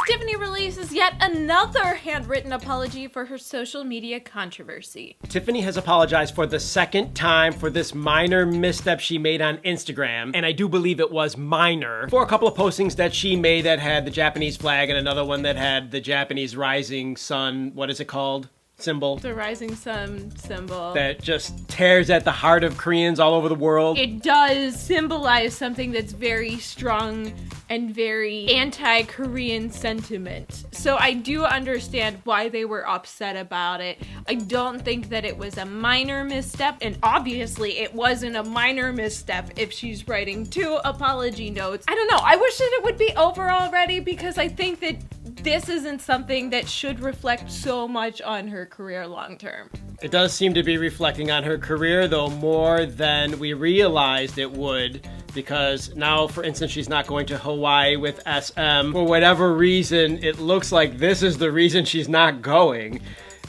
Tiffany releases yet another handwritten apology for her social media controversy. Tiffany has apologized for the second time for this minor misstep she made on Instagram, and I do believe it was minor, for a couple of postings that she made that had the Japanese flag and another one that had the Japanese rising sun, what is it called? Symbol. The rising sun symbol. That just tears at the heart of Koreans all over the world. It does symbolize something that's very strong and very anti-Korean sentiment. So I do understand why they were upset about it. I don't think that it was a minor misstep, and obviously it wasn't a minor misstep if she's writing 2 apology notes. I don't know, I wish that it would be over already, because I think that this isn't something that should reflect so much on her career long term. It does seem to be reflecting on her career, though, more than we realized it would, because now, for instance, she's not going to Hawaii with SM. For whatever reason, it looks like this is the reason she's not going.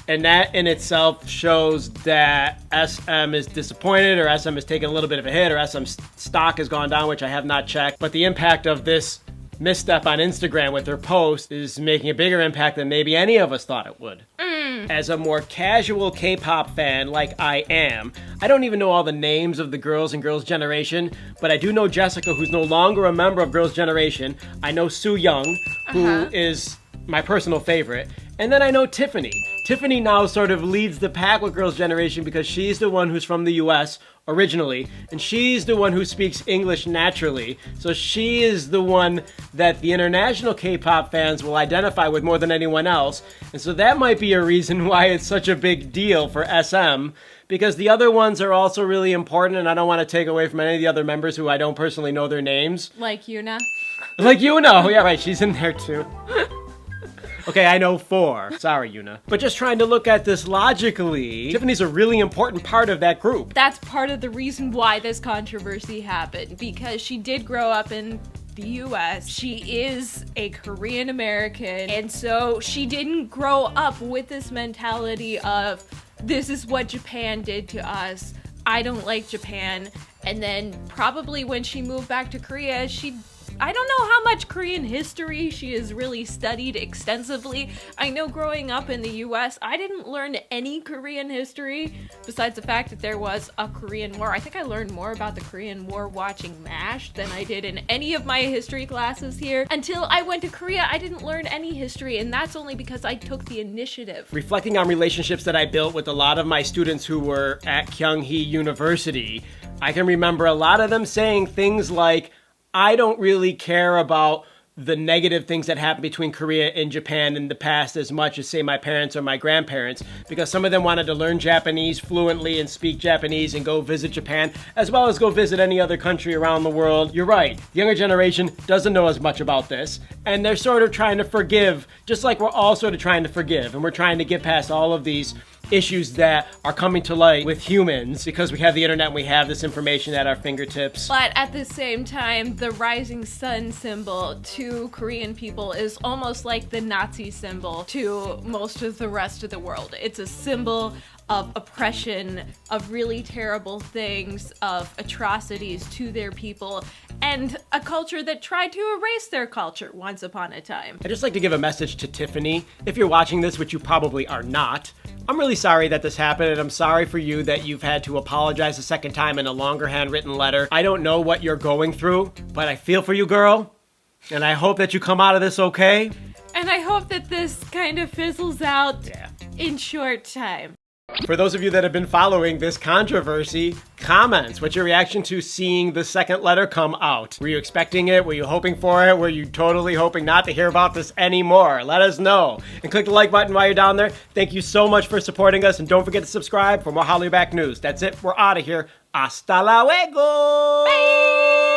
And that in itself shows that SM is disappointed, or SM has taken a little bit of a hit, or SM stock has gone down, which I have not checked. But the impact of this misstep on Instagram with her post is making a bigger impact than maybe any of us thought it would. As a more casual K-pop fan like I am, I don't even know all the names of the girls in Girls' Generation, but I do know Jessica, who's no longer a member of Girls' Generation. I know Soo Young, who is my personal favorite. And then I know Tiffany. Tiffany now sort of leads the pack with Girls' Generation because she's the one who's from the US originally, and she's the one who speaks English naturally. So she is the one that the international K-pop fans will identify with more than anyone else. And so that might be a reason why it's such a big deal for SM, because the other ones are also really important, and I don't want to take away from any of the other members who I don't personally know their names. Like Yuna? Like Yuna! Yeah, right, she's in there too. Okay, I know 4. Sorry, Yuna. But just trying to look at this logically, Tiffany's a really important part of that group. That's part of the reason why this controversy happened, because she did grow up in the US. She is a Korean American, and so she didn't grow up with this mentality of, this is what Japan did to us, I don't like Japan. And then probably when she moved back to Korea, I don't know how much Korean history she has really studied extensively. I know growing up in the US, I didn't learn any Korean history, besides the fact that there was a Korean War. I think I learned more about the Korean War watching MASH than I did in any of my history classes here. Until I went to Korea, I didn't learn any history, and that's only because I took the initiative. Reflecting on relationships that I built with a lot of my students who were at Kyunghee University, I can remember a lot of them saying things like, I don't really care about the negative things that happened between Korea and Japan in the past as much as, say, my parents or my grandparents, because some of them wanted to learn Japanese fluently and speak Japanese and go visit Japan, as well as go visit any other country around the world. You're right, the younger generation doesn't know as much about this, and they're sort of trying to forgive, just like we're all sort of trying to forgive, and we're trying to get past all of these issues that are coming to light with humans because we have the internet and we have this information at our fingertips. But at the same time, the rising sun symbol to Korean people is almost like the Nazi symbol to most of the rest of the world. It's a symbol of oppression, of really terrible things, of atrocities to their people, and a culture that tried to erase their culture once upon a time. I'd just like to give a message to Tiffany. If you're watching this, which you probably are not, I'm really sorry that this happened, and I'm sorry for you that you've had to apologize a second time in a longer handwritten letter. I don't know what you're going through, but I feel for you, girl, and I hope that you come out of this okay. And I hope that this kind of fizzles out in short time. For those of you that have been following this controversy, comments. What's your reaction to seeing the second letter come out? Were you expecting it? Were you hoping for it? Were you totally hoping not to hear about this anymore? Let us know. And click the like button while you're down there. Thank you so much for supporting us. And don't forget to subscribe for more HallyuBack news. That's it. We're out of here. Hasta luego! Bye!